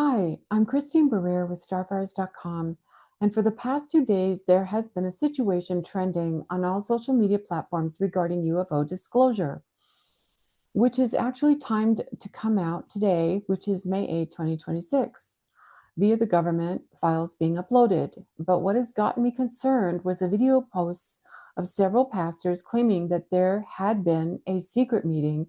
Hi, I'm Christine Barrere with Starfires.com, and for the past 2 days, there has been a situation trending on all social media platforms regarding UFO disclosure, which is actually timed to come out today, which is May 8, 2026, via the government files being uploaded. But what has gotten me concerned was a video posts of several pastors claiming that there had been a secret meeting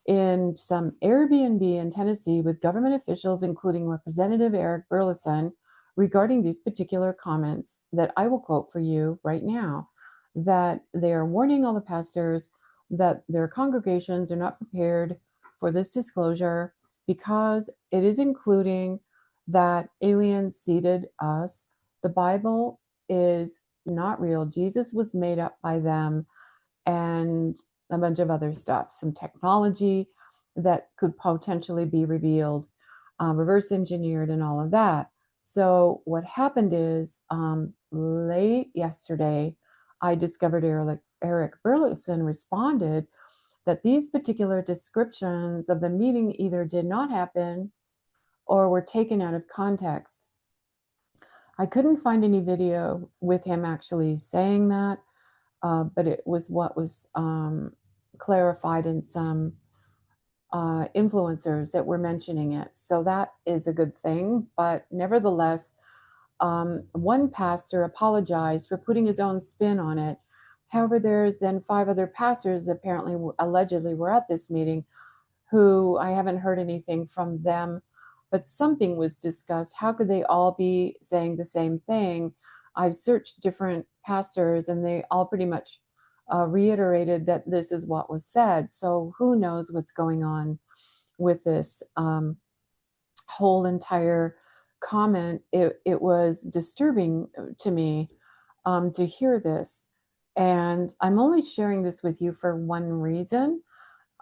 in some Airbnb in Tennessee with government officials, including Representative Eric Burleson, regarding these particular comments that I will quote for you right now, that they are warning all the pastors that their congregations are not prepared for this disclosure because it is including that aliens seeded us. The Bible is not real. Jesus was made up by them, and a bunch of other stuff, some technology that could potentially be revealed, reverse engineered, and all of that. So, what happened is late yesterday, I discovered Eric Burleson responded that these particular descriptions of the meeting either did not happen or were taken out of context. I couldn't find any video with him actually saying that, but it was what was clarified in some influencers that were mentioning it. So that is a good thing. But nevertheless, one pastor apologized for putting his own spin on it. However, there's then 5 other pastors apparently allegedly were at this meeting who I haven't heard anything from them, but something was discussed. How could they all be saying the same thing? I've searched different pastors and they all pretty much reiterated that this is what was said. So who knows what's going on with this whole entire comment. It was disturbing to me to hear this. And I'm only sharing this with you for one reason.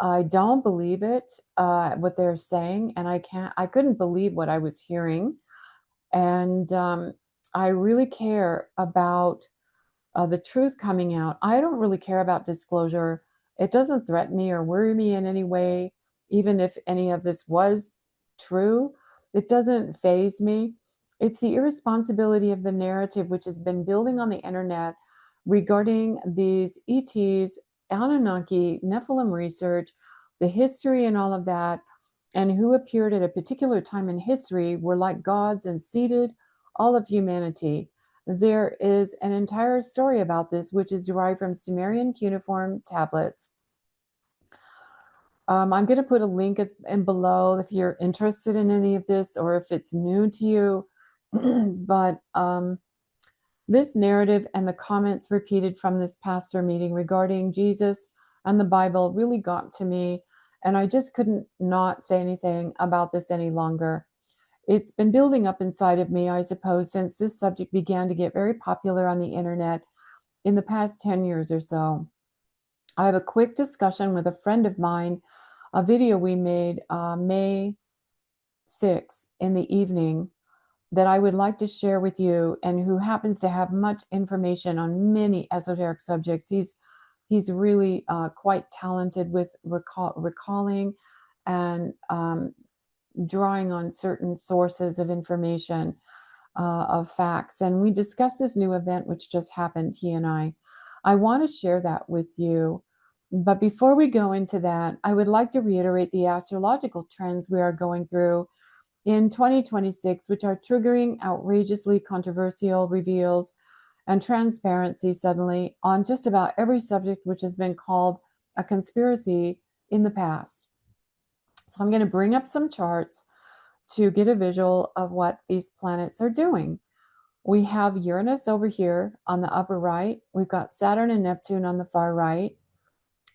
I don't believe it, what they're saying, and I couldn't believe what I was hearing. And I really care about the truth coming out. I don't really care about disclosure. It doesn't threaten me or worry me in any way, even if any of this was true. It doesn't faze me. It's the irresponsibility of the narrative which has been building on the internet regarding these ETs, Anunnaki, Nephilim research, the history and all of that, and who appeared at a particular time in history were like gods and seeded all of humanity. There is an entire story about this, which is derived from Sumerian cuneiform tablets. I'm going to put a link in below if you're interested in any of this or if it's new to you. But this narrative and the comments repeated from this pastor meeting regarding Jesus and the Bible really got to me, and I just couldn't not say anything about this any longer. It's been building up inside of me, I suppose, since this subject began to get very popular on the internet in the past 10 years or so. I have a quick discussion with a friend of mine, a video we made May 6th in the evening that I would like to share with you, and who happens to have much information on many esoteric subjects. He's really quite talented with recalling and drawing on certain sources of information, of facts. And we discussed this new event which just happened, he and I. I want to share that with you. But before we go into that, I would like to reiterate the astrological trends we are going through in 2026, which are triggering outrageously controversial reveals and transparency suddenly on just about every subject which has been called a conspiracy in the past. So I'm going to bring up some charts to get a visual of what these planets are doing. We have Uranus over here on the upper right. We've got Saturn and Neptune on the far right.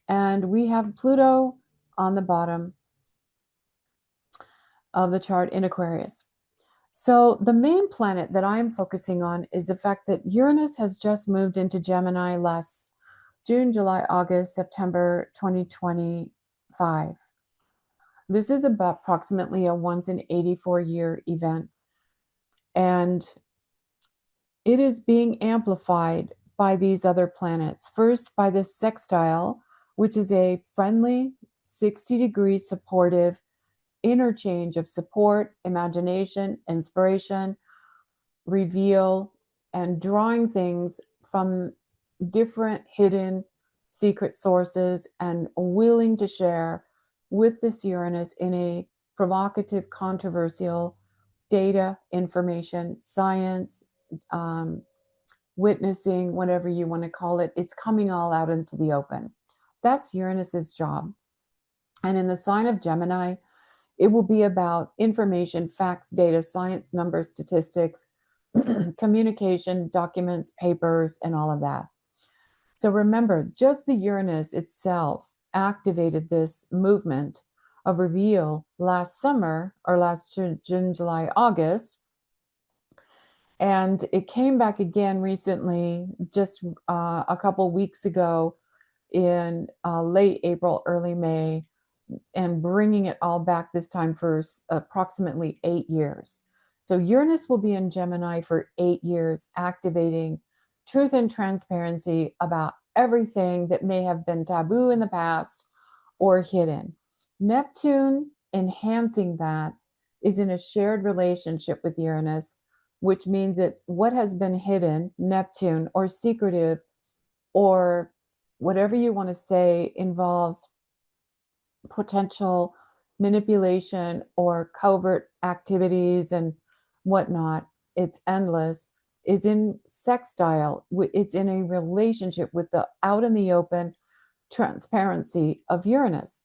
And we have Pluto on the bottom of the chart in Aquarius. So the main planet that I'm focusing on is the fact that Uranus has just moved into Gemini last June, July, August, September 2025. This is about approximately a once in 84 year event. And it is being amplified by these other planets. First, by this sextile, which is a friendly, 60-degree supportive interchange of support, imagination, inspiration, reveal, and drawing things from different hidden secret sources, and willing to share with this Uranus in a provocative, controversial data, information, science, witnessing, whatever you want to call it. It's coming all out into the open. That's Uranus's job. And in the sign of Gemini, it will be about information, facts, data, science, numbers, statistics, communication, documents, papers, and all of that. So remember, just the Uranus itself activated this movement of reveal last summer, or last June, July, August. And it came back again recently, just a couple weeks ago in late April, early May, and bringing it all back this time for approximately 8 years. So Uranus will be in Gemini for 8 years, activating truth and transparency about everything that may have been taboo in the past or hidden. Neptune, enhancing that, is in a shared relationship with Uranus, which means that what has been hidden, Neptune, or secretive, or whatever you want to say, involves potential manipulation or covert activities and whatnot. It's endless. Is in sextile. It's in a relationship with the out in the open transparency of Uranus.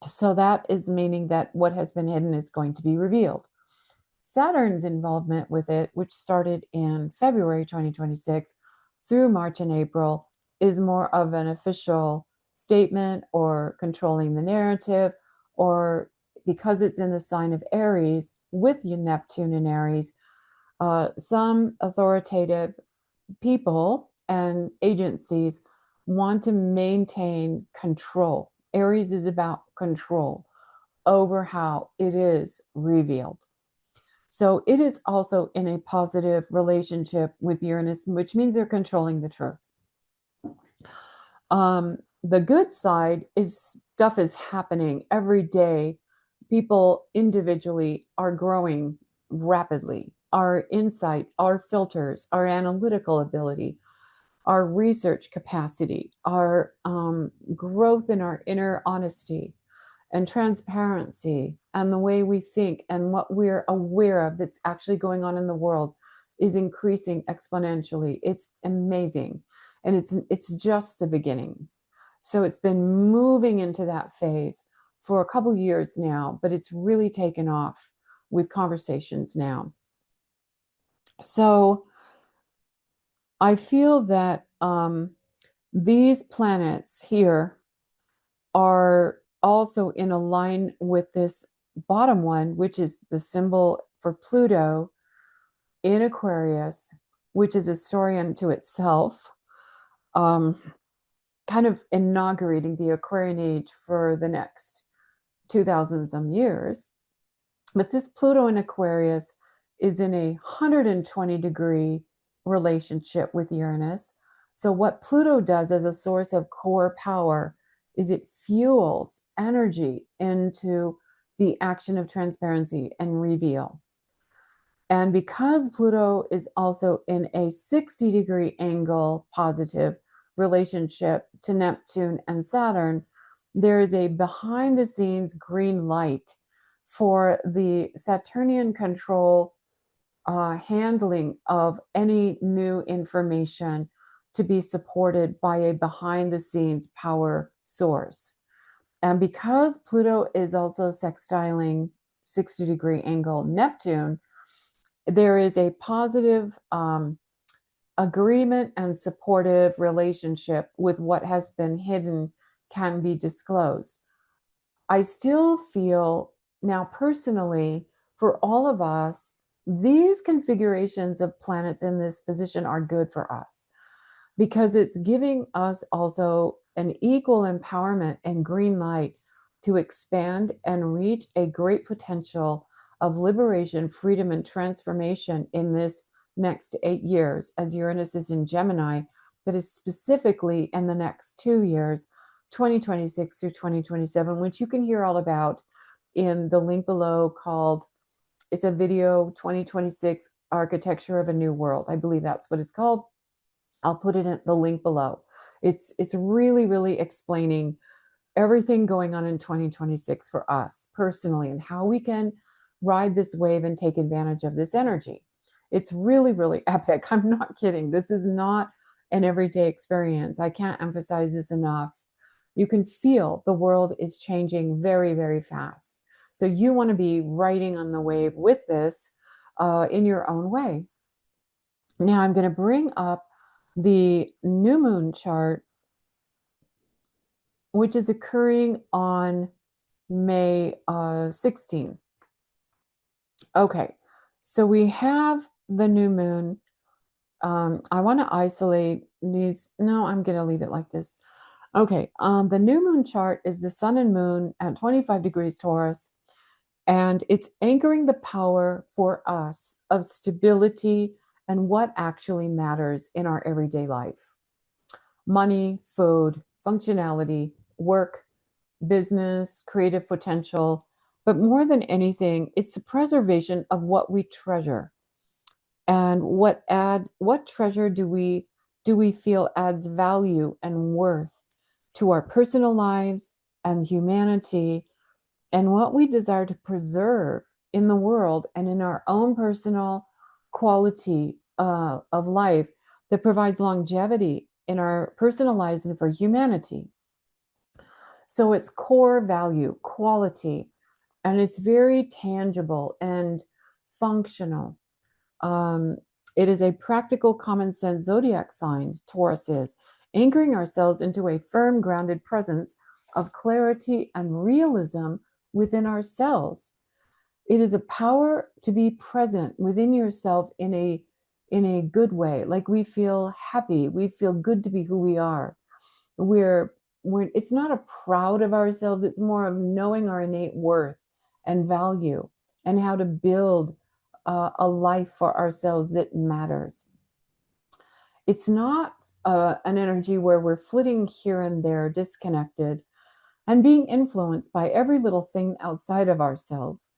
So that is meaning that what has been hidden is going to be revealed. Saturn's involvement with it, which started in February 2026 through March and April, is more of an official statement or controlling the narrative, or because it's in the sign of Aries with Neptune in Aries, some authoritative people and agencies want to maintain control. Aries is about control over how it is revealed. So it is also in a positive relationship with Uranus, which means they're controlling the truth. The good side is stuff is happening every day. People individually are growing rapidly. Our insight, our filters, our analytical ability, our research capacity, our growth in our inner honesty and transparency, and the way we think and what we're aware of that's actually going on in the world is increasing exponentially. It's amazing. And it's just the beginning. So it's been moving into that phase for a couple years now, but it's really taken off with conversations now. So I feel that these planets here are also in a line with this bottom one, which is the symbol for Pluto in Aquarius, which is a story unto itself, kind of inaugurating the Aquarian age for the next 2,000 some years. But this Pluto in Aquarius is in a 120-degree relationship with Uranus. So what Pluto does as a source of core power is it fuels energy into the action of transparency and reveal. And because Pluto is also in a 60-degree angle positive relationship to Neptune and Saturn, there is a behind-the-scenes green light for the Saturnian control handling of any new information to be supported by a behind-the-scenes power source. And because Pluto is also sextiling 60-degree angle Neptune, there is a positive agreement and supportive relationship with what has been hidden can be disclosed. I still feel now personally, for all of us, these configurations of planets in this position are good for us because it's giving us also an equal empowerment and green light to expand and reach a great potential of liberation, freedom, and transformation in this next 8 years, as Uranus is in Gemini, but is specifically in the next 2 years, 2026 through 2027, which you can hear all about in the link below called, it's a video, 2026 Architecture of a New World. I believe that's what it's called. I'll put it in the link below. It's really, really explaining everything going on in 2026 for us personally and how we can ride this wave and take advantage of this energy. It's really, really epic. I'm not kidding. This is not an everyday experience. I can't emphasize this enough. You can feel the world is changing very, very fast. So you want to be riding on the wave with this in your own way. Now I'm going to bring up the new moon chart, which is occurring on May 16. Okay, so we have the new moon. I want to isolate these. No, I'm going to leave it like this. Okay, the new moon chart is the sun and moon at 25 degrees Taurus, and it's anchoring the power for us of stability and what actually matters in our everyday life. Money, food, functionality, work, business, creative potential, but more than anything, it's the preservation of what we treasure. And what treasure do we feel adds value and worth to our personal lives and humanity, and what we desire to preserve in the world and in our own personal quality of life that provides longevity in our personal lives and for humanity. So it's core value, quality, and it's very tangible and functional. It is a practical, common sense zodiac sign, Taurus is, anchoring ourselves into a firm, grounded presence of clarity and realism within ourselves. It is a power to be present within yourself in a good way, like we feel happy, we feel good to be who we are. We're it's not a proud of ourselves, it's more of knowing our innate worth and value and how to build a life for ourselves that matters. It's not an energy where we're flitting here and there, disconnected, and being influenced by every little thing outside of ourselves.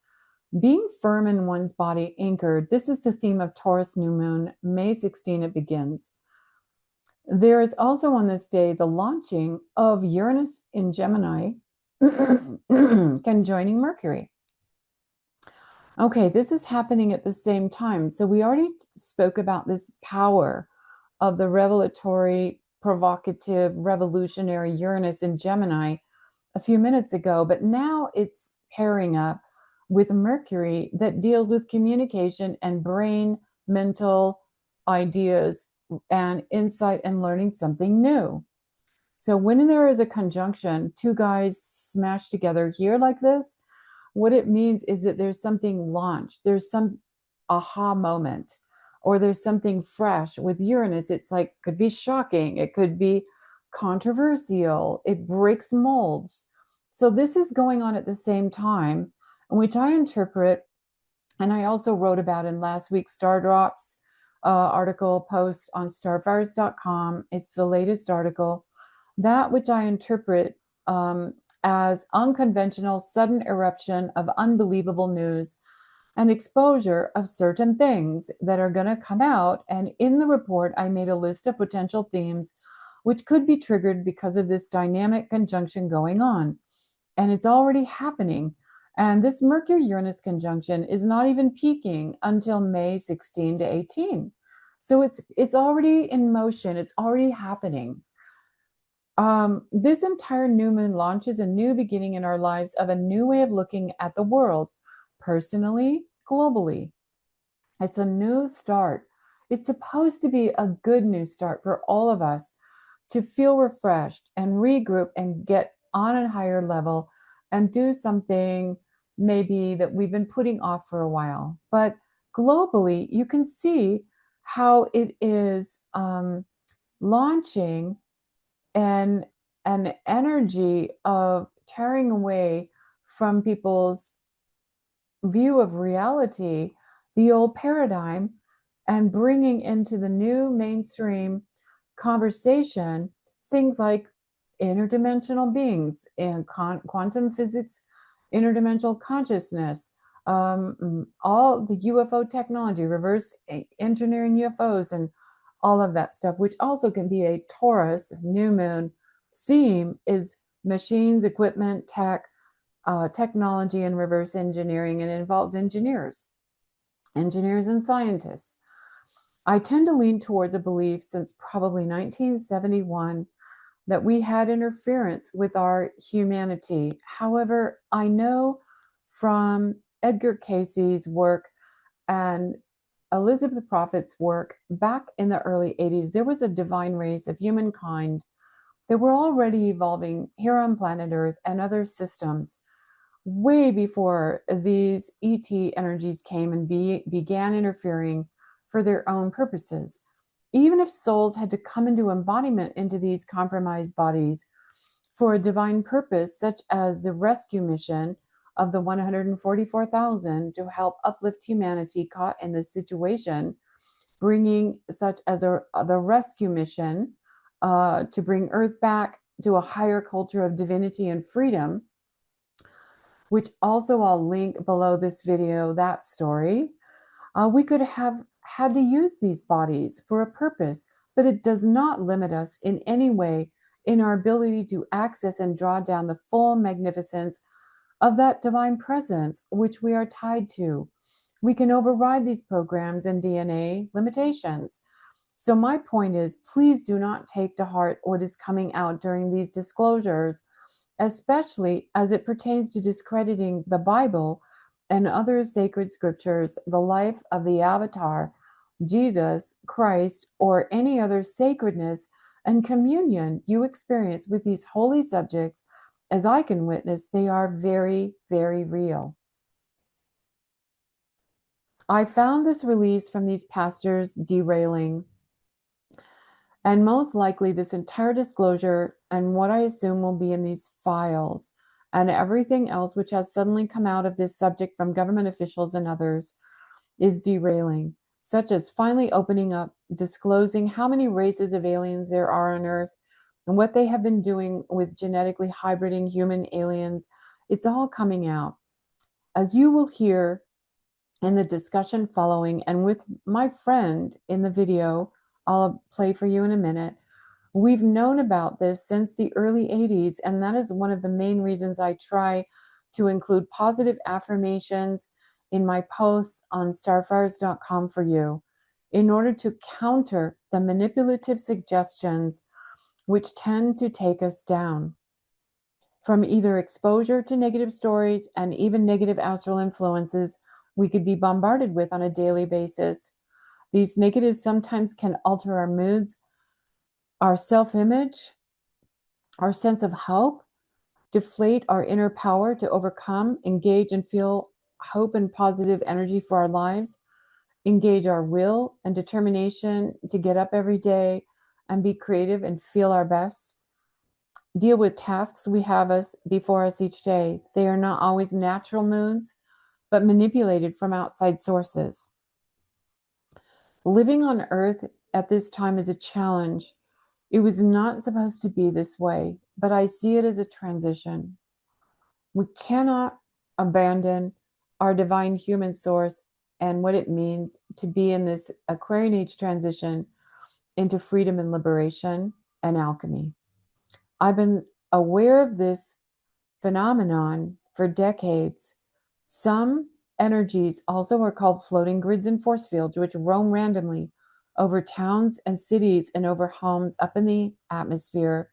Being firm in one's body, anchored, this is the theme of Taurus new moon, May 16 it begins. There is also on this day the launching of Uranus in Gemini conjoining Mercury. Okay, this is happening at the same time. So we already spoke about this power of the revelatory, provocative, revolutionary Uranus in Gemini a few minutes ago, but now it's pairing up with Mercury that deals with communication and brain, mental ideas, and insight and learning something new. So when there is a conjunction, two guys smashed together here like this, what it means is that there's something launched, there's some aha moment, or there's something fresh. With Uranus, it's like, could be shocking, it could be controversial, it breaks molds. So this is going on at the same time, which I interpret, and I also wrote about in last week's Stardrops article post on starfires.com. It's the latest article, that which I interpret as unconventional sudden eruption of unbelievable news and exposure of certain things that are going to come out. And in the report, I made a list of potential themes which could be triggered because of this dynamic conjunction going on. And it's already happening. And this Mercury-Uranus conjunction is not even peaking until May 16 to 18. So it's already in motion. It's already happening. This entire new moon launches a new beginning in our lives of a new way of looking at the world, personally, globally. It's a new start. It's supposed to be a good new start for all of us to feel refreshed and regroup and get on a higher level and do something maybe that we've been putting off for a while. But globally, you can see how it is launching an energy of tearing away from people's view of reality, the old paradigm, and bringing into the new mainstream conversation things like interdimensional beings and quantum physics interdimensional consciousness, all the UFO technology, reverse engineering UFOs, and all of that stuff, which also can be a Taurus new moon theme, is machines, equipment, technology, and reverse engineering, and it involves engineers and scientists. I tend to lean towards a belief since probably 1971 that we had interference with our humanity. However, I know from Edgar Casey's work and Elizabeth Prophet's work back in the early 80s, there was a divine race of humankind that were already evolving here on planet Earth and other systems way before these ET energies came and began interfering for their own purposes. Even if souls had to come into embodiment into these compromised bodies for a divine purpose, such as the rescue mission of the 144,000 to help uplift humanity caught in this situation, bringing such as the rescue mission to bring Earth back to a higher culture of divinity and freedom, which also I'll link below this video, that story. We could have had to use these bodies for a purpose, but it does not limit us in any way in our ability to access and draw down the full magnificence of that divine presence which we are tied to. We can override these programs and DNA limitations. So my point is, please do not take to heart what is coming out during these disclosures, especially as it pertains to discrediting the Bible and other sacred scriptures, the life of the Avatar, Jesus Christ, or any other sacredness and communion you experience with these holy subjects. As I can witness, they are very, very real. I found this release from these pastors derailing, and most likely this entire disclosure and what I assume will be in these files and everything else which has suddenly come out of this subject from government officials and others is derailing, such as finally opening up, disclosing how many races of aliens there are on Earth and what they have been doing with genetically hybriding human aliens. It's all coming out. As you will hear in the discussion following, and with my friend in the video I'll play for you in a minute, we've known about this since the early 80s, and that is one of the main reasons I try to include positive affirmations in my posts on starfires.com for you, in order to counter the manipulative suggestions which tend to take us down. From either exposure to negative stories and even negative astral influences we could be bombarded with on a daily basis. These negatives sometimes can alter our moods, our self-image, our sense of hope, deflate our inner power to overcome, engage and feel hope and positive energy for our lives, engage our will and determination to get up every day and be creative and feel our best, deal with tasks we have before us each day. They are not always natural moods, but manipulated from outside sources. Living on Earth at this time is a challenge. It was not supposed to be this way, but I see it as a transition. We cannot abandon our divine human source and what it means to be in this Aquarian age transition into freedom and liberation and alchemy. I've been aware of this phenomenon for decades. Some energies also are called floating grids and force fields, which roam randomly over towns and cities and over homes up in the atmosphere.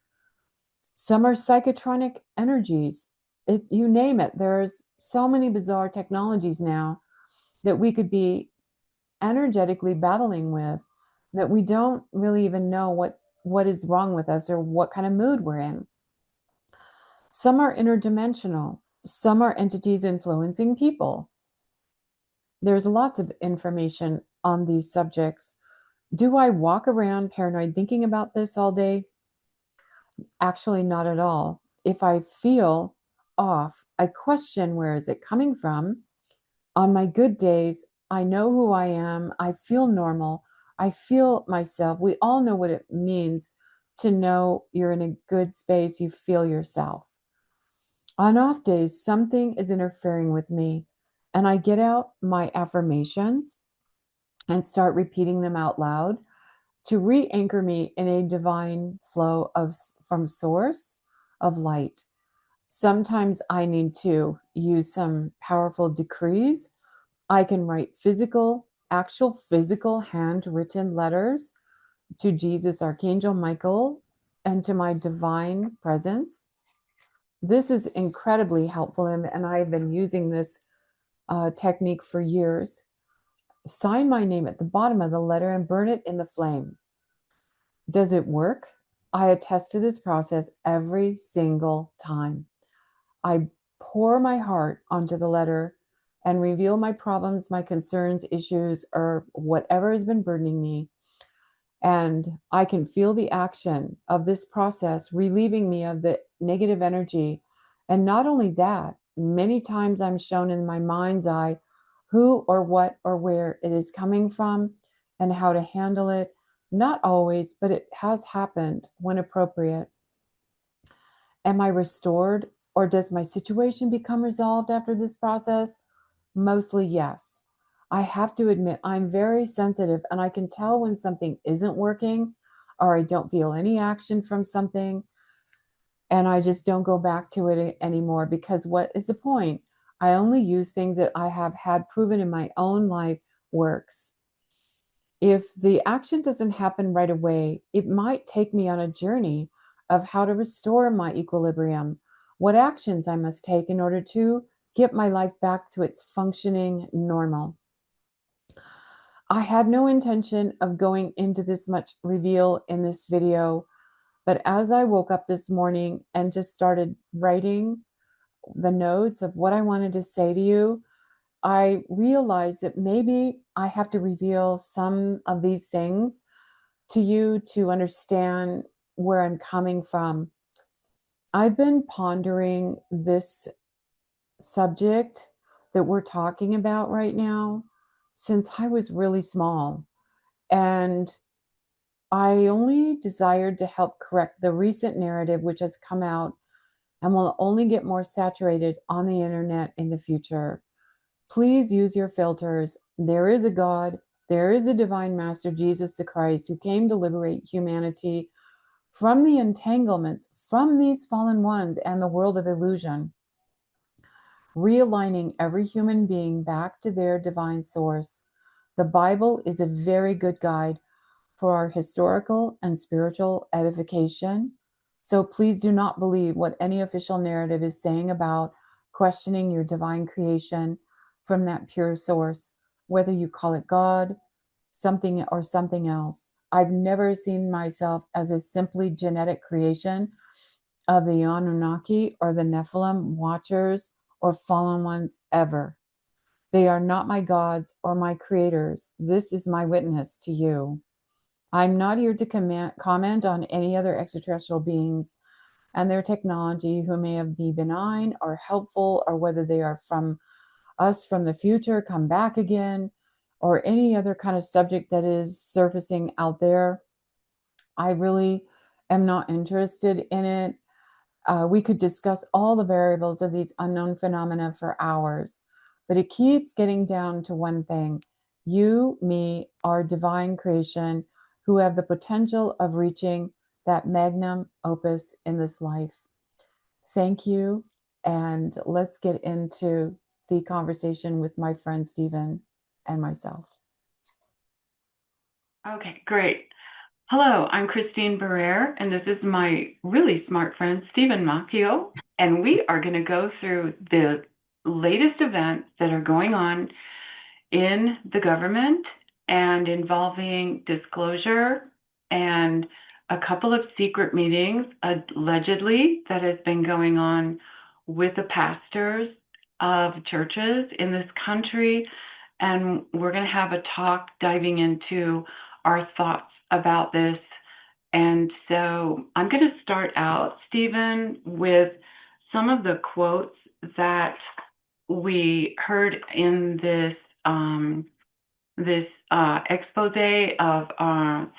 Some are psychotronic energies. You name it. There's so many bizarre technologies now that we could be energetically battling with that we don't really even know what is wrong with us or what kind of mood we're in. Some are interdimensional. Some are entities influencing people. There's lots of information on these subjects. Do I walk around paranoid thinking about this all day? Actually, not at all. If I feel off, I question where is it coming from. On my good days, I know who I am. I feel normal. I feel myself. We all know what it means to know you're in a good space. You feel yourself. On off days, something is interfering with me, and I get out my affirmations and start repeating them out loud to re-anchor me in a divine flow of from source of light. Sometimes I need to use some powerful decrees. I can write actual physical handwritten letters to Jesus, Archangel Michael, and to my divine presence. This is incredibly helpful, and I've been using this technique for years. Sign my name at the bottom of the letter and burn it in the flame. Does it work? I attest to this process every single time. I pour my heart onto the letter and reveal my problems, my concerns, issues, or whatever has been burdening me. And I can feel the action of this process relieving me of the negative energy. And not only that, many times I'm shown in my mind's eye who or what or where it is coming from and how to handle it. Not always, but it has happened when appropriate. Am I restored, or does my situation become resolved after this process? Mostly yes. I have to admit, I'm very sensitive and I can tell when something isn't working or I don't feel any action from something and I just don't go back to it anymore, because what is the point? I only use things that I have had proven in my own life works. If the action doesn't happen right away, it might take me on a journey of how to restore my equilibrium, what actions I must take in order to get my life back to its functioning normal. I had no intention of going into this much reveal in this video, but as I woke up this morning and just started writing the notes of what I wanted to say to you, I realized that maybe I have to reveal some of these things to you to understand where I'm coming from. I've been pondering this subject that we're talking about right now since I was really small. And I only desired to help correct the recent narrative which has come out and will only get more saturated on the internet in the future. Please use your filters. There is a God. There is a divine master, Jesus the Christ, who came to liberate humanity from the entanglements from these fallen ones and the world of illusion, realigning every human being back to their divine source. The Bible is a very good guide for our historical and spiritual edification. So please do not believe what any official narrative is saying about questioning your divine creation from that pure source, whether you call it God, something, or something else. I've never seen myself as a simply genetic creation of the Anunnaki or the Nephilim watchers or fallen ones ever. They are not my gods or my creators. This is my witness to you. I'm not here to comment on any other extraterrestrial beings and their technology who may be benign or helpful, or whether they are from us from the future, come back again, or any other kind of subject that is surfacing out there. I really am not interested in it. We could discuss all the variables of these unknown phenomena for hours, but it keeps getting down to one thing. You, me, are divine creation who have the potential of reaching that magnum opus in this life. Thank you, and let's get into the conversation with my friend Stephen and myself. Okay, great. Hello, I'm Christine Barrere, and this is my really smart friend, Stephen Macchio, and we are going to go through the latest events that are going on in the government and involving disclosure and a couple of secret meetings, allegedly, that has been going on with the pastors of churches in this country. And we're going to have a talk diving into our thoughts about this. And so I'm going to start out, Stephen, with some of the quotes that we heard in this expose of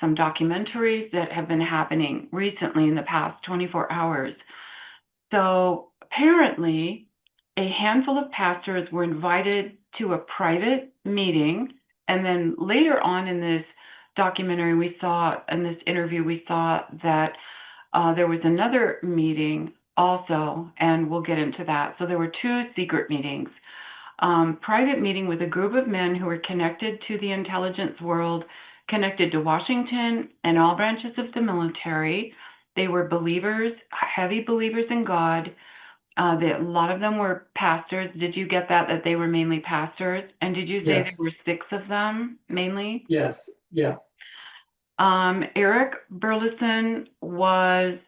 some documentaries that have been happening recently in the past 24 hours. So apparently, a handful of pastors were invited to a private meeting, and then later on in this documentary we saw, in this interview, we saw that there was another meeting also, and we'll get into that. So there were two secret meetings. Private meeting with a group of men who were connected to the intelligence world, connected to Washington and all branches of the military. They were believers, heavy believers in God. A lot of them were pastors. Did you get that they were mainly pastors? And did you say there Yes. were 6 of them mainly? Yes. Yeah. Eric Burleson was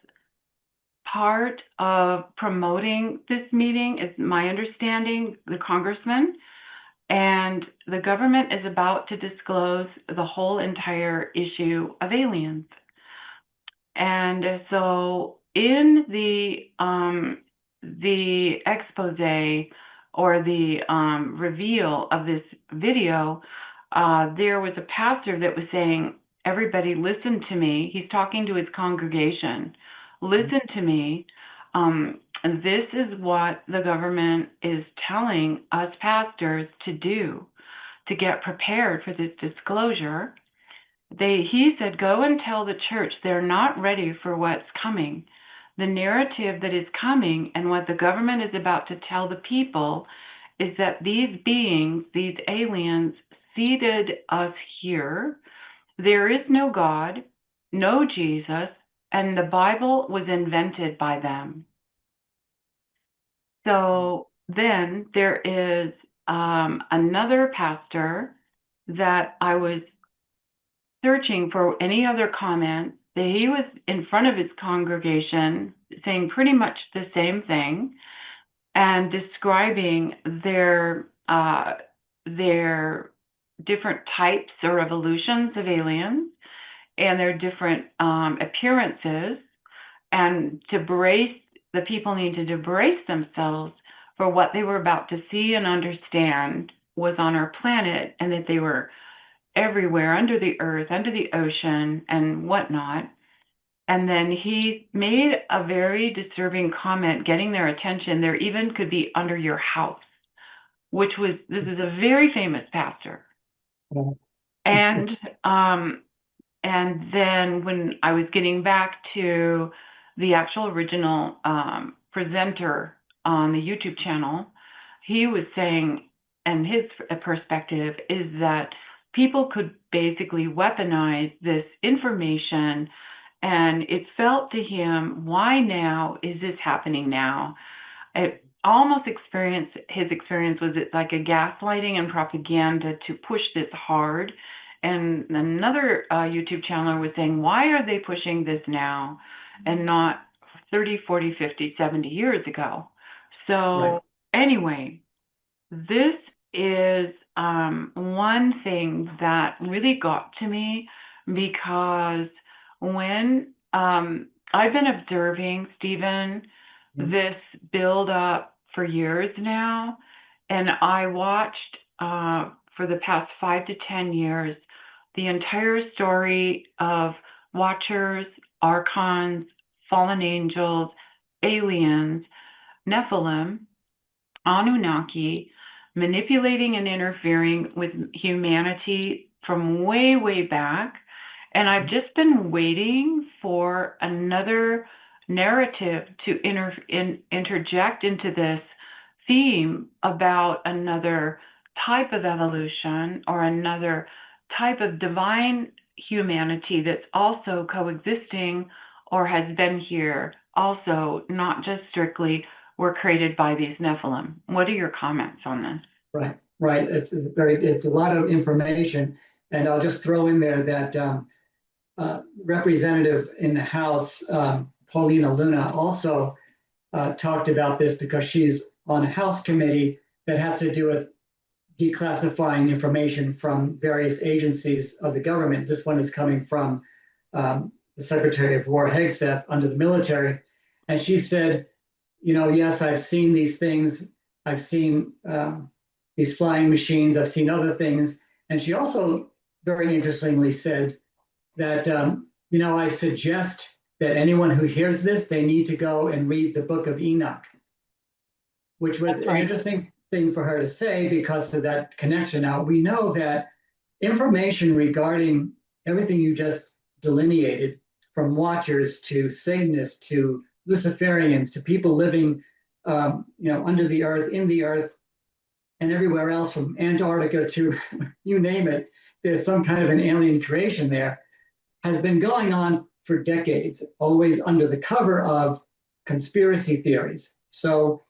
part of promoting this meeting, is my understanding, the congressman. And the government is about to disclose the whole entire issue of aliens. And so in the expose or the reveal of this video, there was a pastor that was saying, everybody listen to me. He's talking to his congregation. Listen to me. This is what the government is telling us pastors to do to get prepared for this disclosure. He said, go and tell the church they're not ready for what's coming. The narrative that is coming and what the government is about to tell the people is that these beings, these aliens, seeded us here. There is no God, no Jesus, and the Bible was invented by them. So then there is another pastor that I was searching for any other comments. He was in front of his congregation saying pretty much the same thing and describing their different types or evolutions of aliens and their different appearances, and the people needed to brace themselves for what they were about to see and understand was on our planet, and that they were everywhere, under the earth, under the ocean, and whatnot. And then he made a very disturbing comment, getting their attention. There even could be under your house, this is a very famous pastor. And then when I was getting back to the actual original presenter on the YouTube channel, he was saying, and his perspective is that people could basically weaponize this information, and it felt to him, why now is this happening now? It almost his experience was it's like a gaslighting and propaganda to push this hard. And another YouTube channel was saying, why are they pushing this now and not 30, 40, 50, 70 years ago? So anyway, this is one thing that really got to me, because when I've been observing, Stephen, this build up for years now, and I watched for the past 5 to 10 years the entire story of Watchers, Archons, fallen angels, aliens, Nephilim, Anunnaki, manipulating and interfering with humanity from way, way back. And I've just been waiting for another narrative to interject into this theme about another type of evolution or another type of divine humanity that's also coexisting or has been here also, not just strictly were created by these Nephilim. What are your comments on this? Right. It's a lot of information, and I'll just throw in there that representative in the House, Paulina Luna, also talked about this because she's on a House committee that has to do with declassifying information from various agencies of the government. This one is coming from the Secretary of War Hegseth under the military. And she said, yes, I've seen these things. I've seen these flying machines. I've seen other things. And she also very interestingly said that, I suggest that anyone who hears this, they need to go and read the book of Enoch, which was That's an right. interesting thing for her to say because of that connection. Now, we know that information regarding everything you just delineated, from watchers to Satanists to Luciferians to people living, under the earth, in the earth, and everywhere else from Antarctica to you name it, there's some kind of an alien creation there, has been going on for decades, always under the cover of conspiracy theories. So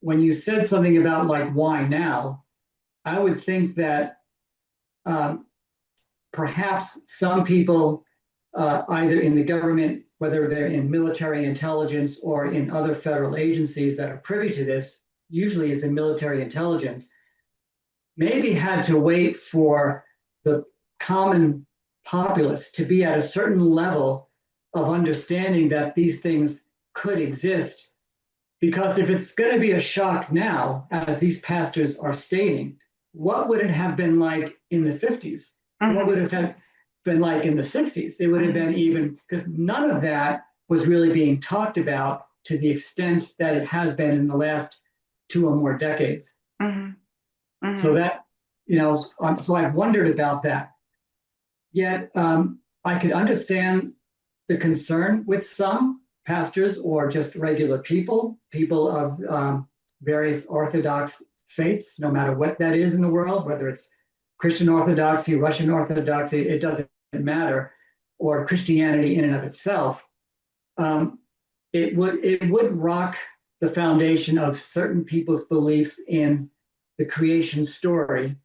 when you said something about like why now, I would think that um, perhaps some people, either in the government, whether they're in military intelligence or in other federal agencies that are privy to this, usually is in military intelligence, maybe had to wait for the common populace to be at a certain level of understanding that these things could exist. Because if it's going to be a shock now, as these pastors are stating, what would it have been like in the 50s? What would it have been like in the 60s? It would have been even, because none of that was really being talked about to the extent that it has been in the last 2 or more decades. So that, so I've wondered about that. Yet I could understand the concern with some pastors or just regular people of various Orthodox faiths, no matter what that is in the world, whether it's Christian Orthodoxy, Russian Orthodoxy, it doesn't matter, or Christianity in and of itself. It would rock the foundation of certain people's beliefs in the creation story,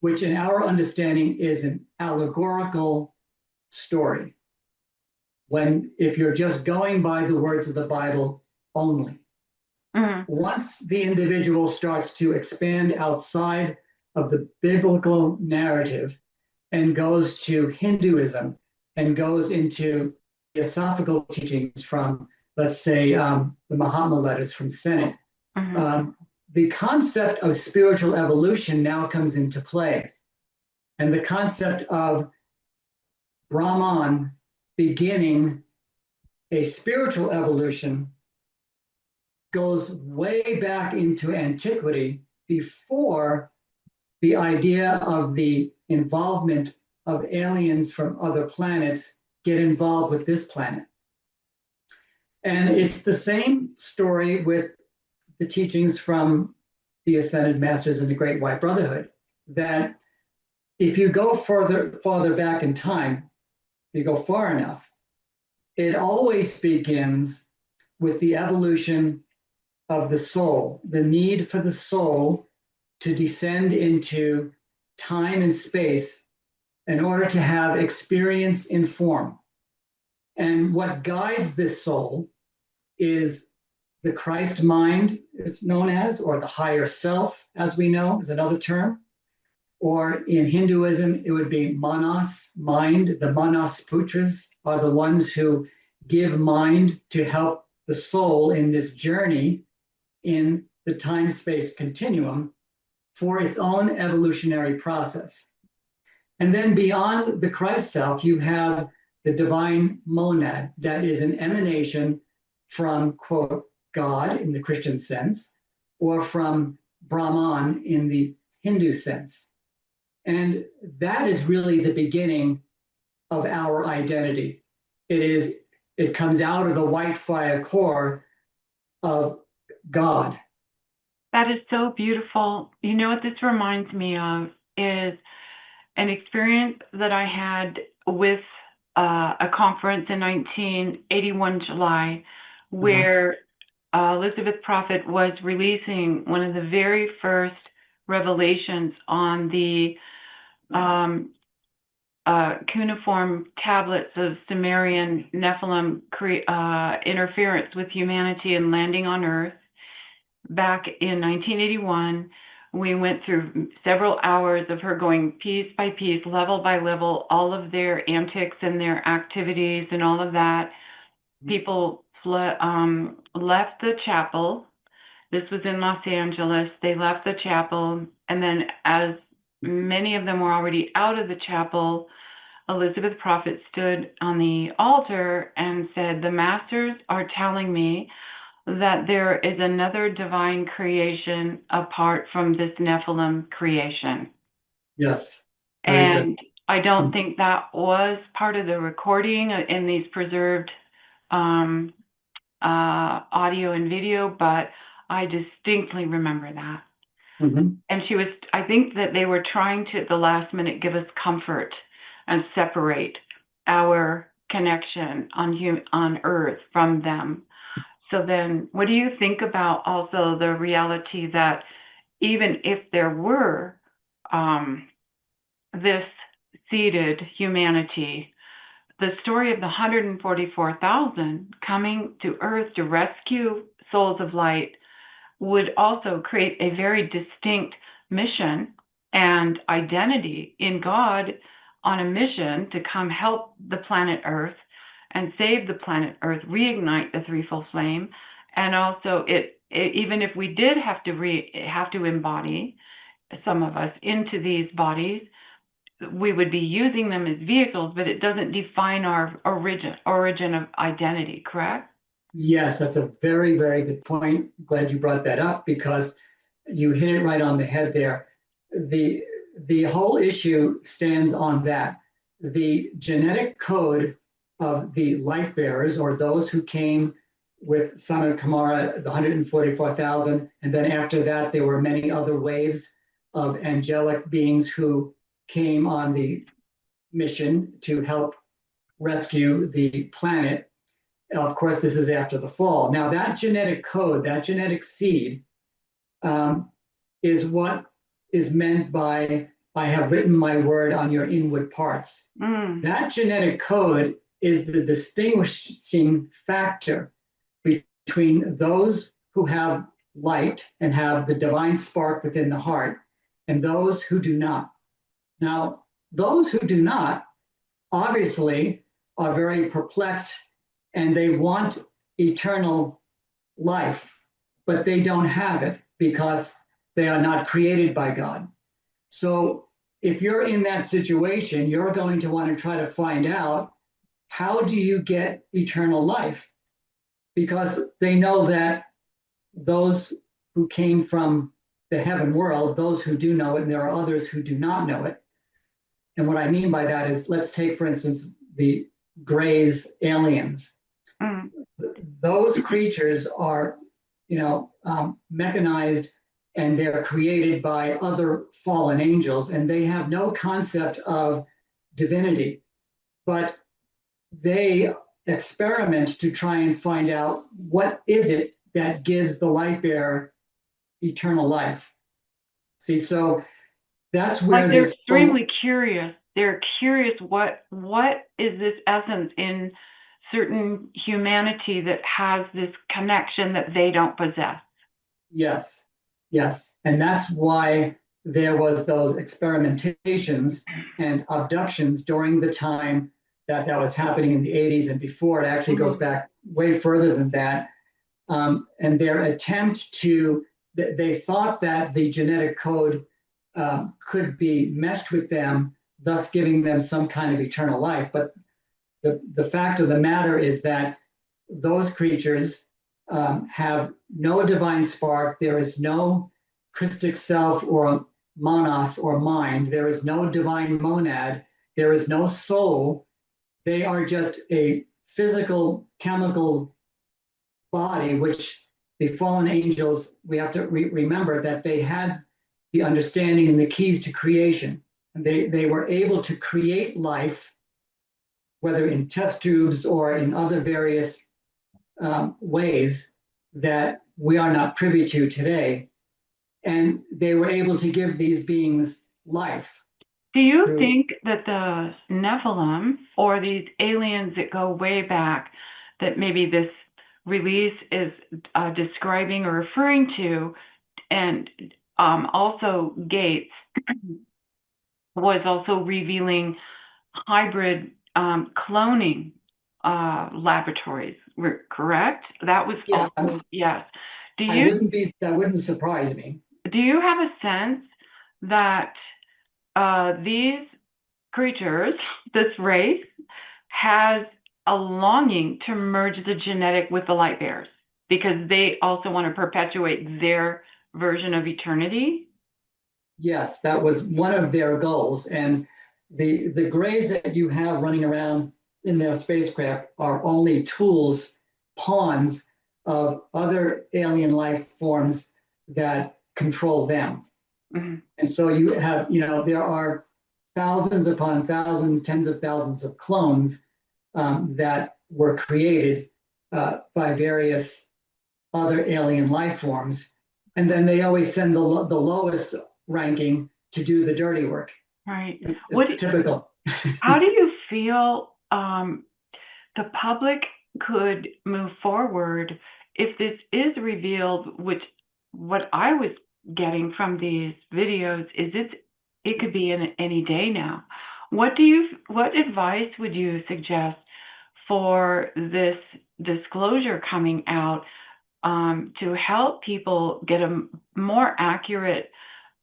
which in our understanding is an allegorical story. If you're just going by the words of the Bible only. Once the individual starts to expand outside of the biblical narrative and goes to Hinduism and goes into philosophical teachings from, let's say, the Mahatma letters from Senate, the concept of spiritual evolution now comes into play. And the concept of Brahman beginning a spiritual evolution goes way back into antiquity before the idea of the involvement of aliens from other planets get involved with this planet. And it's the same story with the teachings from the Ascended Masters and the Great White Brotherhood, that if you go farther back in time, you go far enough, it always begins with the evolution of the soul, the need for the soul to descend into time and space in order to have experience in form. And what guides this soul is the Christ mind, it's known as, or the higher self, as we know, is another term. Or in Hinduism, it would be manas, mind. The manas putras are the ones who give mind to help the soul in this journey in the time-space continuum for its own evolutionary process. And then beyond the Christ self, you have the divine monad that is an emanation from, quote, God in the Christian sense, or from Brahman in the Hindu sense. And that is really the beginning of our identity. It comes out of the white fire core of God. That is so beautiful. You know what this reminds me of is an experience that I had with a conference in 1981 July, where Elizabeth Prophet was releasing one of the very first revelations on the cuneiform tablets of Sumerian Nephilim interference with humanity and landing on Earth. Back in 1981, we went through several hours of her going piece by piece, level by level, all of their antics and their activities and all of that. People left the chapel. This was in Los Angeles. They left the chapel, and then as many of them were already out of the chapel, Elizabeth Prophet stood on the altar and said, "The masters are telling me that there is another divine creation apart from this Nephilim creation. Yes. Very good. And I don't think that was part of the recording in these preserved audio and video, but I distinctly remember that. Mhm. And I think that they were trying to, at the last minute, give us comfort and separate our connection on Earth from them. So then, what do you think about also the reality that even if there were this seeded humanity, the story of the 144,000 coming to Earth to rescue souls of light would also create a very distinct mission and identity in God on a mission to come help the planet Earth and save the planet Earth, reignite the threefold flame. And also, even if we did have to embody some of us into these bodies, we would be using them as vehicles, but it doesn't define our origin of identity, correct? Yes, that's a very, very good point. Glad you brought that up because you hit it right on the head there. The whole issue stands on that. The genetic code of the light bearers, or those who came with Son of Kamara, the 144,000, and then after that, there were many other waves of angelic beings who came on the mission to help rescue the planet. Of course, this is after the fall. Now, that genetic code, that genetic seed, is what is meant by I have written my word on your inward parts. That genetic code is the distinguishing factor between those who have light and have the divine spark within the heart and those who do not. Now, those who do not obviously are very perplexed and they want eternal life, but they don't have it because they are not created by God. So if you're in that situation, you're going to want to try to find out, how do you get eternal life? Because they know that those who came from the heaven world, those who do know it, and there are others who do not know it. And what I mean by that is, let's take, for instance, the Gray's aliens. Those creatures are, mechanized, and they're created by other fallen angels, and they have no concept of divinity, but they experiment to try and find out what is it that gives the light bearer eternal life. See, so that's where they're extremely curious. They're curious what is this essence in certain humanity that has this connection that they don't possess. Yes, yes. And that's why there was those experimentations and abductions during the time that was happening in the 80s and before. It actually goes back way further than that. And their attempt they thought that the genetic code could be meshed with them, thus giving them some kind of eternal life. But the fact of the matter is that those creatures have no divine spark. There is no Christic self or monos or mind. There is no divine monad. There is no soul. They are just a physical, chemical body, which the fallen angels, we have to remember that they had the understanding and the keys to creation. And they were able to create life, whether in test tubes or in other various ways that we are not privy to today. And they were able to give these beings life. Do you think that the Nephilim, or these aliens that go way back, that maybe this release is describing or referring to, and also Gates was also revealing hybrid cloning laboratories, correct? That was also, yes. That wouldn't surprise me. Do you have a sense that these creatures, this race, has a longing to merge the genetic with the light bearers? because they also want to perpetuate their version of eternity? Yes, that was one of their goals. And the grays that you have running around in their spacecraft are only tools, pawns of other alien life forms that control them. Mm-hmm. And so you have, there are thousands upon thousands, tens of thousands of clones that were created by various other alien life forms. And then they always send the lowest ranking to do the dirty work. Right. It's typical. How do you feel the public could move forward if this is revealed, which what I was getting from these videos is it could be in any day now. What advice would you suggest for this disclosure coming out to help people get a more accurate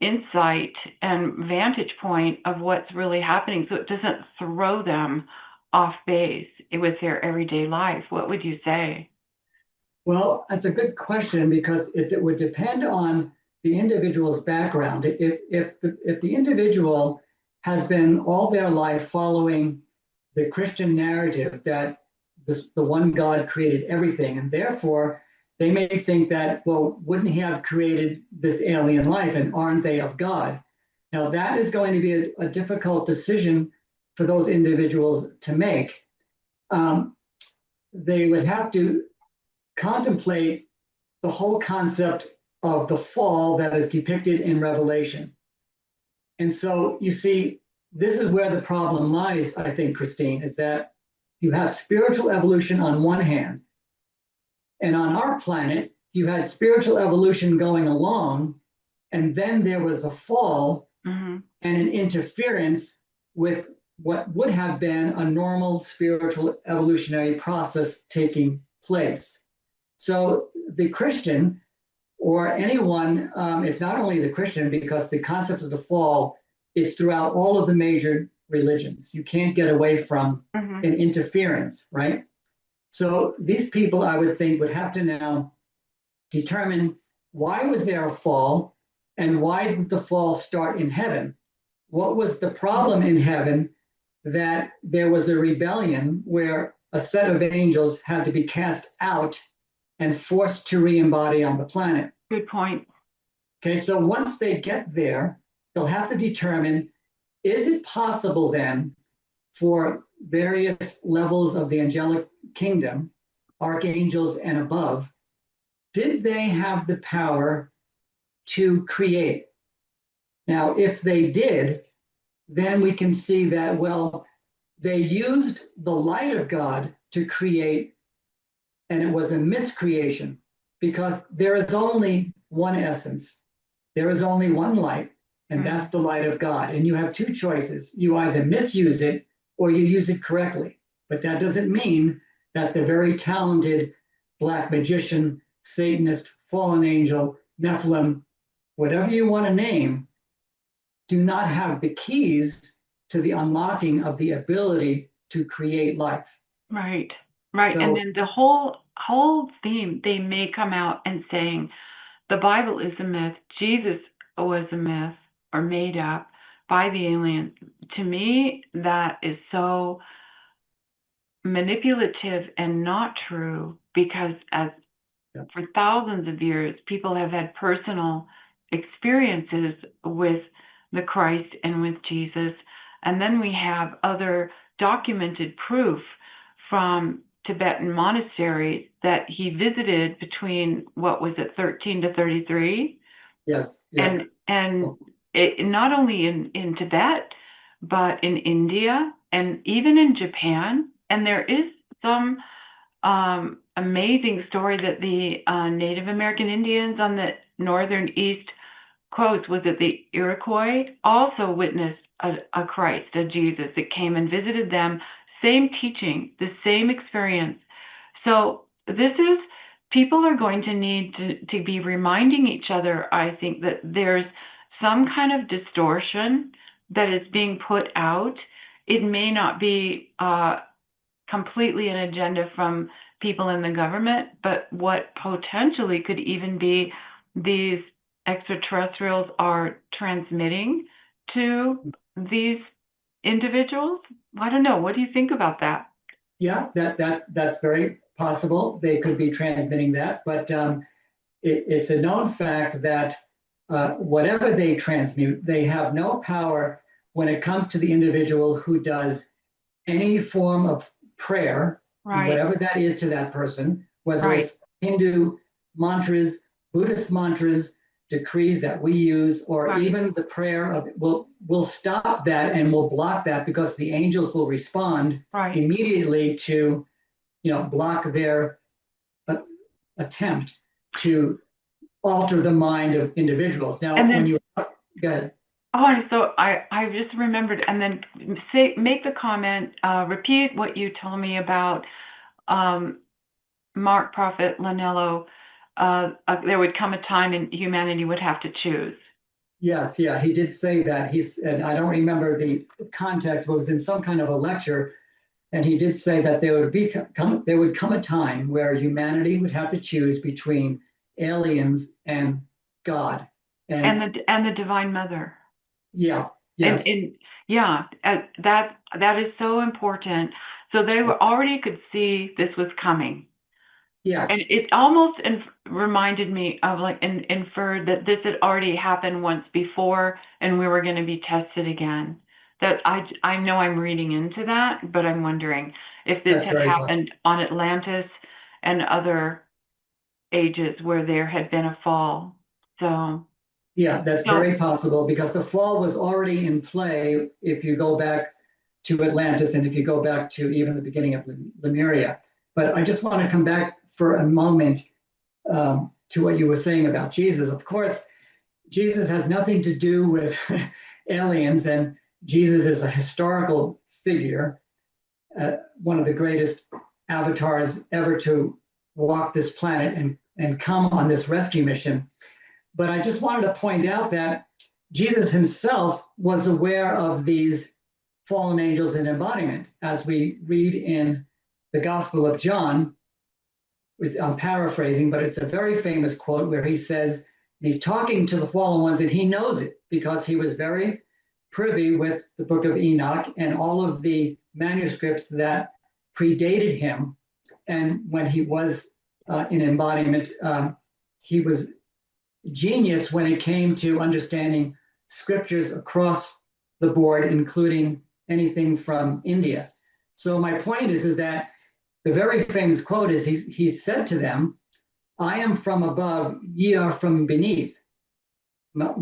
insight and vantage point of what's really happening, so it doesn't throw them off base with their everyday life? What would you say? Well, that's a good question, because it would depend on the individual's background. If the individual has been all their life following the Christian narrative that the one God created everything, and therefore they may think that, well, wouldn't he have created this alien life, and aren't they of God? Now, that is going to be a difficult decision for those individuals to make. They would have to contemplate the whole concept of the fall that is depicted in Revelation. And so you see, this is where the problem lies, I think, Christine, is that you have spiritual evolution on one hand, and on our planet, you had spiritual evolution going along, and then there was a fall and an interference with what would have been a normal spiritual evolutionary process taking place. So the Christian, or anyone, it's not only the Christian, because the concept of the fall is throughout all of the major religions. You can't get away from an interference, right? So these people, I would think, would have to now determine, why was there a fall, and why did the fall start in heaven? What was the problem in heaven that there was a rebellion where a set of angels had to be cast out and forced to re-embody on the planet? Good point. Okay, so once they get there, they'll have to determine, is it possible then for various levels of the angelic kingdom, archangels and above, did they have the power to create? Now, if they did, then we can see that, well, they used the light of God to create, and it was a miscreation, because there is only one essence. There is only one light, and that's the light of God. And you have two choices. You either misuse it or you use it correctly. But that doesn't mean that the very talented black magician, Satanist, fallen angel, Nephilim, whatever you want to name, do not have the keys to the unlocking of the ability to create life. Right. So, and then the whole theme, they may come out and saying the Bible is a myth, Jesus was a myth or made up by the aliens. To me, that is so manipulative and not true, because for thousands of years, people have had personal experiences with the Christ and with Jesus. And then we have other documented proof from Tibetan monasteries that he visited between, what was it, 13 to 33? Yes. Yeah. And it, not only in Tibet, but in India and even in Japan. And there is some amazing story that the Native American Indians on the northern east coast, was it the Iroquois, also witnessed a Christ, a Jesus that came and visited them. Same teaching, the same experience. So people are going to need to be reminding each other, I think, that there's some kind of distortion that is being put out. It may not be completely an agenda from people in the government, but what potentially could even be these extraterrestrials are transmitting to these individuals? I don't know. What do you think about that? Yeah, that's very possible. They could be transmitting that, but it's a known fact that whatever they transmute, they have no power when it comes to the individual who does any form of prayer, Right, whatever that is to that person, whether right, it's Hindu mantras, Buddhist mantras, decrees that we use, or right, even the prayer of will stop that and will block that because the angels will respond right. immediately to block their uh, attempt to alter the mind of individuals. Now, And when then, you go ahead. oh, and so I just remembered, and then make the comment, repeat what you told me about um, Mark Prophet Lanello. There would come a time and humanity would have to choose. Yes, yeah, he did say that. And I don't remember the context, but it was in some kind of a lecture, and he did say that there would come a time where humanity would have to choose between aliens and God. And And the Divine Mother. yeah, And yes, yeah, that is so important. So they were already could see this was coming. And yes, it almost reminded me of like inferred that this had already happened once before and we were going to be tested again. That I know I'm reading into that, but I'm wondering if this that's had very possible. happened on Atlantis and other ages where there had been a fall. So, Yeah, that's so very possible because the fall was already in play if you go back to Atlantis and if you go back to even the beginning of Lemuria. But I just want to come back for a moment to what you were saying about Jesus. Of course, Jesus has nothing to do with aliens, and Jesus is a historical figure, one of the greatest avatars ever to walk this planet and come on this rescue mission. But I just wanted to point out that Jesus himself was aware of these fallen angels in embodiment, as we read in the Gospel of John. I'm paraphrasing, but it's a very famous quote where he says, he's talking to the fallen ones, and he knows it because he was very privy with the book of Enoch and all of the manuscripts that predated him. And when he was in embodiment, he was genius when it came to understanding scriptures across the board, including anything from India. So my point is that the very famous quote is he said to them, "I am from above, ye are from beneath. My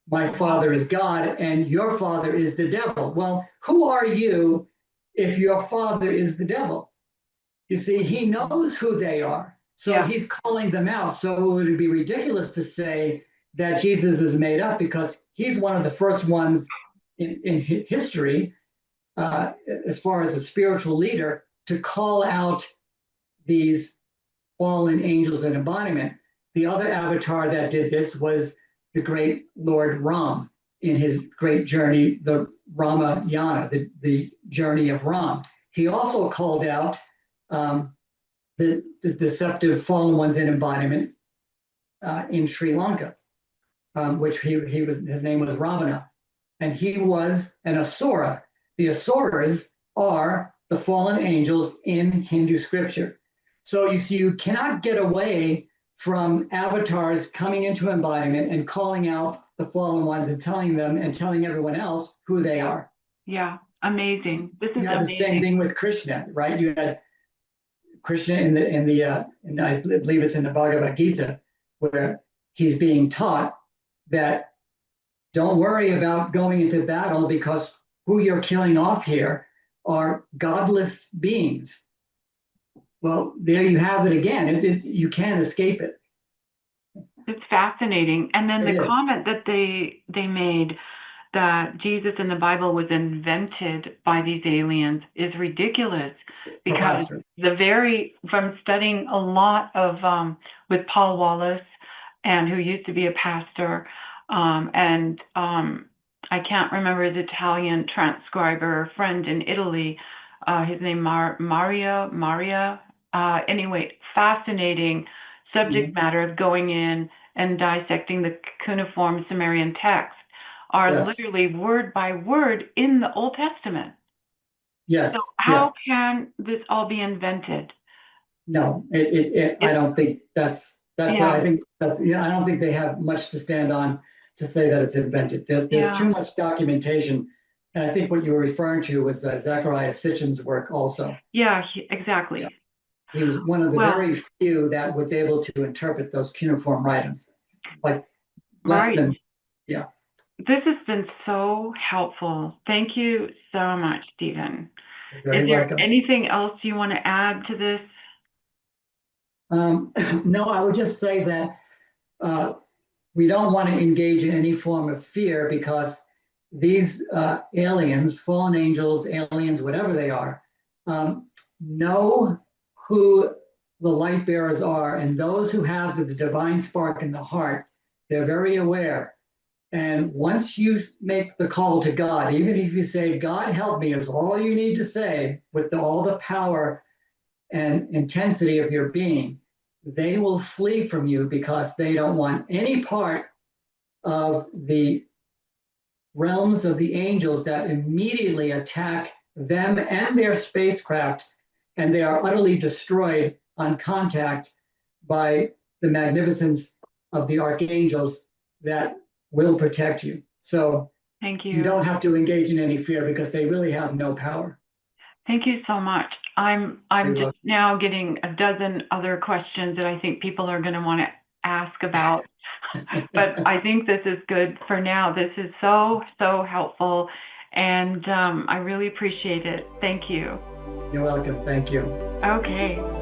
wow. father is God and your father is the devil." Well, who are you if your father is the devil? You see, he knows who they are. So Yeah, he's calling them out. So it would be ridiculous to say that Jesus is made up because he's one of the first ones in history, as far as a spiritual leader, to call out these fallen angels in embodiment. The other avatar that did this was the great Lord Ram in his great journey, the Ramayana, the journey of Ram. He also called out the deceptive fallen ones in embodiment in Sri Lanka, which his name was Ravana, and he was an Asura. The Asuras are the fallen angels in Hindu scripture. So you see, you cannot get away from avatars coming into embodiment and calling out the fallen ones and telling them and telling everyone else who they are. yeah. Amazing. This You is had the same amazing. thing with Krishna, right? You had Krishna and I believe it's in the Bhagavad Gita, where he's being taught that don't worry about going into battle because who you're killing off here are godless beings. Well, there you have it again. You can't escape it. It's fascinating. And then It the is comment that they made that Jesus in the Bible was invented by these aliens is ridiculous because preposterous. from studying a lot of with Paul Wallace and who used to be a pastor and I can't remember his Italian transcriber friend in Italy, his name Maria anyway, fascinating subject matter of going in and dissecting the cuneiform Sumerian text are Yes. literally word by word in the Old Testament. Yes. So Yeah. how can this all be invented? No, I don't think I Yeah, think that's, I don't think they have much to stand on to say that it's invented. There's yeah, too much documentation. And I think what you were referring to was Zechariah Sitchin's work also. yeah, Yeah. exactly. He was one of the Well, very few that was able to interpret those cuneiform writings. Like less right. than, yeah. This has been so helpful. Thank you so much, Stephen. You're Is very there welcome. anything else you want to add to this? No, I would just say that we don't want to engage in any form of fear because these aliens, fallen angels, aliens, whatever they are, know who the light bearers are, and those who have the divine spark in the heart, they're very aware. And once you make the call to God, even if you say, God help me, is all you need to say with all the power and intensity of your being, they will flee from you because they don't want any part of the realms of the angels that immediately attack them and their spacecraft, and they are utterly destroyed on contact by the magnificence of the archangels that will protect you. So Thank you you. don't have to engage in any fear because they really have no power. Thank you so much. I'm You're just welcome. now getting a dozen other questions that I think people are going to want to ask about. But I think this is good for now. This is so, so helpful. And I really appreciate it. Thank you. You're welcome. Thank you. Okay.